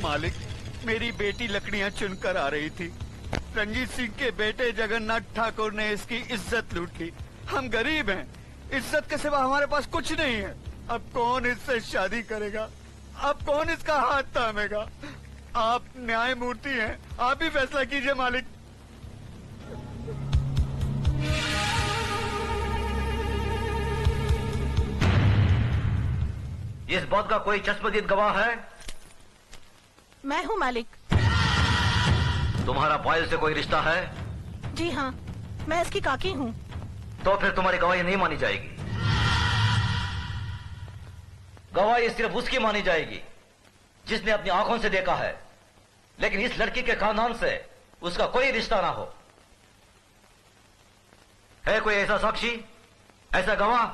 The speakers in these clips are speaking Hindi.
मालिक, मेरी बेटी लकड़ियां चुनकर आ रही थी। रंजीत सिंह के बेटे जगन्नाथ ठाकुर ने इसकी इज्जत लूट ली। हम गरीब हैं, इज्जत के सिवा हमारे पास कुछ नहीं है। अब कौन इससे शादी करेगा? अब कौन इसका हाथ थामेगा? आप न्यायमूर्ति हैं, आप ही फैसला कीजिए मालिक। इस बात का कोई चश्मदीद गवाह है? मैं हूँ मालिक। तुम्हारा पायल से कोई रिश्ता है? जी हाँ, मैं इसकी काकी हूँ। तो फिर तुम्हारी गवाही नहीं मानी जाएगी। गवाही सिर्फ उसकी मानी जाएगी जिसने अपनी आंखों से देखा है, लेकिन इस लड़की के खानदान से उसका कोई रिश्ता ना हो। है कोई ऐसा साक्षी, ऐसा गवाह?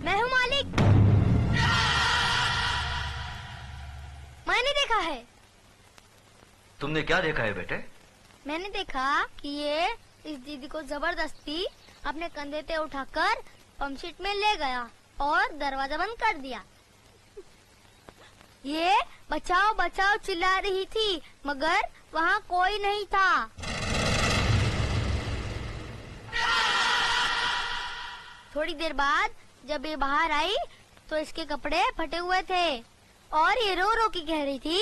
मैं हूँ मालिक। मैंने देखा है। तुमने क्या देखा है बेटे? मैंने देखा कि ये इस दीदी को जबरदस्ती अपने कंधे पे उठाकर पंपशीट में ले गया और दरवाजा बंद कर दिया। ये बचाओ बचाओ चिल्ला रही थी, मगर वहाँ कोई नहीं था। थोड़ी देर बाद जब ये बाहर आई तो इसके कपड़े फटे हुए थे और ये रो रो के कह रही थी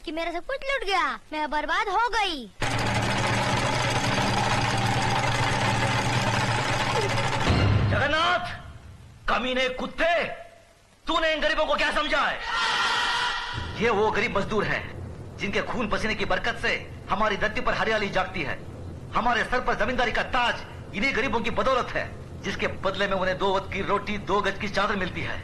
कि मेरा सब कुछ लूट गया, मैं बर्बाद हो गई। जगन्नाथ, कमीने कुत्ते, तूने इन गरीबों को क्या समझा है? ये वो गरीब मजदूर हैं जिनके खून पसीने की बरकत से हमारी धरती पर हरियाली जागती है। हमारे सर पर जमींदारी का ताज इन्हीं गरीबों की बदौलत है, जिसके बदले में उन्हें 2 वक्त की रोटी 2 गज की चादर मिलती है।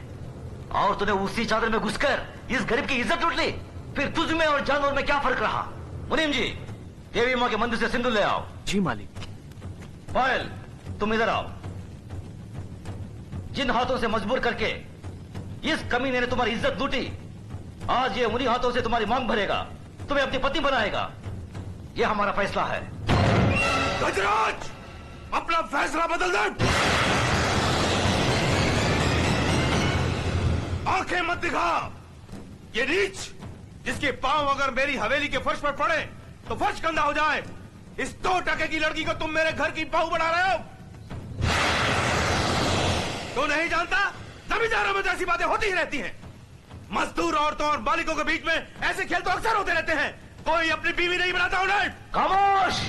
और तूने उसी चादर में घुसकर इस गरीब की इज्जत लूट ली। फिर तुझ में और जानवर में क्या फर्क रहा? मुनीम जी, देवी माँ के मंदिर से सिंदूर ले आओ। जी मालिक। पायल, तुम इधर आओ। जिन हाथों से मजबूर करके इस कमीने ने तुम्हारी इज्जत लूटी, आज ये उन्हीं हाथों से तुम्हारी मांग भरेगा, तुम्हें अपनी पत्नी बनाएगा। ये हमारा फैसला है। गजराज, अपना फैसला बदल दे। आंखें मत दिखा। ये नीच जिसके पांव अगर मेरी हवेली के फर्श पर पड़े तो फर्श गंदा हो जाए, इस 2 टके की लड़की को तुम मेरे घर की बहू बना रहे हो। तो नहीं जानता, जमींदारों में तो ऐसी बातें होती ही रहती हैं। मजदूर औरतों और मालिकों के बीच में ऐसे खेल तो अक्सर होते रहते हैं। कोई अपनी बीवी नहीं बनाता उन्हें। खामोश!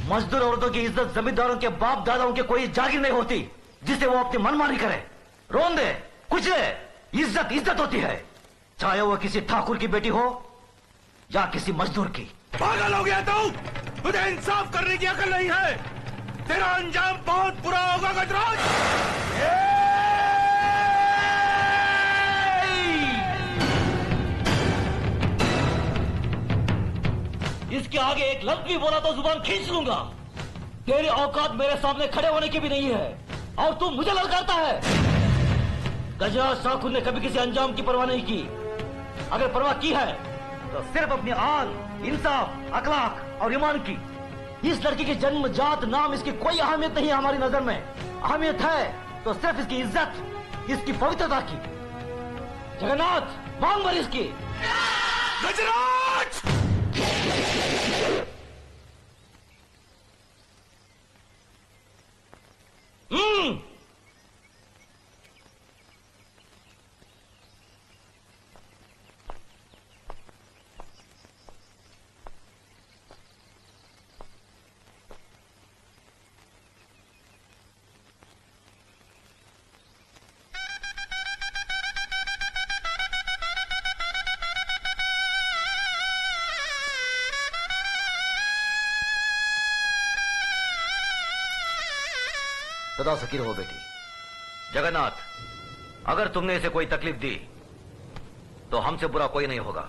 मजदूर औरतों की इज्जत जमींदारों के बाप दादाओं के कोई जागीर नहीं होती जिसे वो अपनी मनमानी करे, रोन दे, कुचले। इज्जत इज्जत होती है, चाहे वो किसी ठाकुर की बेटी हो या किसी मजदूर की। पागल हो गया तू? तुझे इंसाफ करने की अकल नहीं है। तेरा अंजाम बहुत बुरा होगा गजराज। इसके आगे एक लफ्ज भी बोला तो जुबान खींच लूंगा। तेरी औकात मेरे सामने खड़े होने की भी नहीं है और तू मुझे ललकारता है। गजराज ठाकुर ने कभी किसी अंजाम की परवाह नहीं की। अगर परवाह की है तो सिर्फ अपनी आन, इंसाफ, अखलाक और ईमान की। इस लड़की की जन्म जात नाम इसकी कोई अहमियत नहीं है हमारी नजर में। अहमियत है तो सिर्फ इसकी इज्जत, इसकी पवित्रता की। जगन्नाथ, मांग भर इसकी। गजराज! सदा सकीर हो बेटी। जगन्नाथ, अगर तुमने इसे कोई तकलीफ दी तो हमसे बुरा कोई नहीं होगा।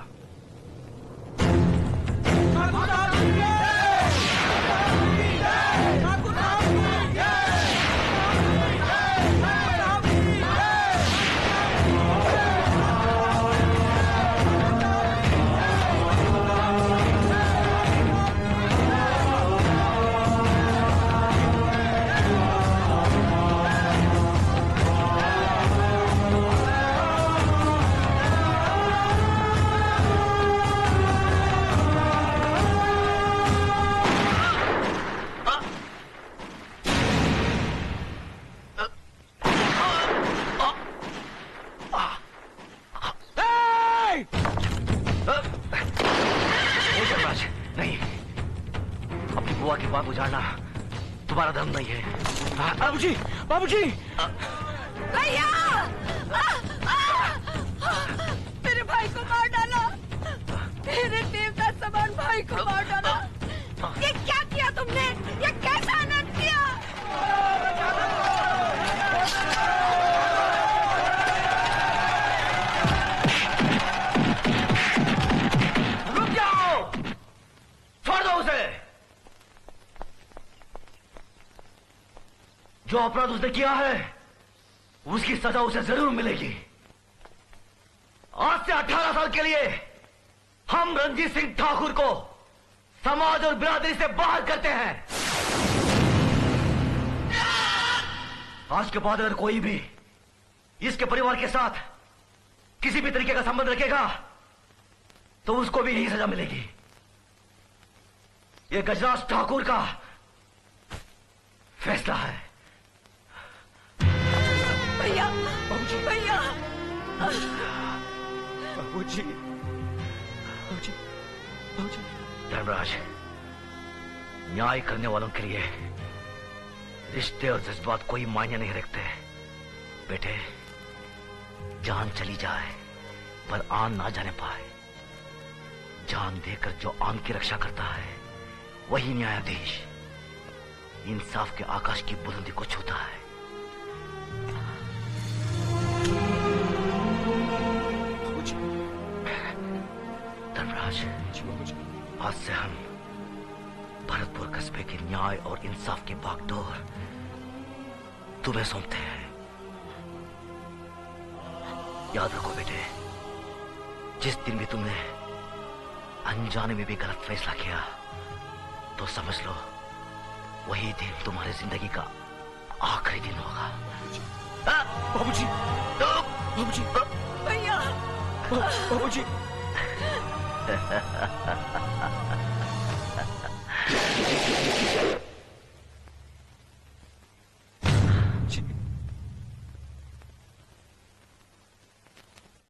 की बात उजाड़ना तुम्हारा धर्म नहीं है। बाबूजी, बाबूजी, भैया! मेरे भाई को मार डाला, मेरे देवता समान भाई को मार डाला। ये क्या किया तुमने? ये कैसा अनर्थ किया? रुक जाओ, छोड़ दो उसे। जो अपराध उसने किया है उसकी सजा उसे जरूर मिलेगी। आज से 18 साल के लिए हम रणजीत सिंह ठाकुर को समाज और बिरादरी से बाहर करते हैं। आज के बाद अगर कोई भी इसके परिवार के साथ किसी भी तरीके का संबंध रखेगा तो उसको भी यही सजा मिलेगी। यह गजराज ठाकुर का फैसला है। भैया! भैया! बाबूजी, बाबूजी, बाबूजी। धर्मराज, न्याय करने वालों के लिए रिश्ते और जज्बात कोई मायने नहीं रखते। बेटे, जान चली जाए पर आन ना जाने पाए। जान देकर जो आन की रक्षा करता है वही न्यायाधीश इंसाफ के आकाश की बुलंदी को छूता है। धर्मराज, आज से हम भरतपुर कस्बे के न्याय और इंसाफ की बागडोर तुम्हें सौंपते हैं। याद रखो बेटे, जिस दिन भी तुमने अनजाने में भी गलत फैसला किया तो समझ लो वही दिन तुम्हारी जिंदगी का आखिरी दिन होगा। बाबूजी, बाबूजी, भैया! बाबूजी।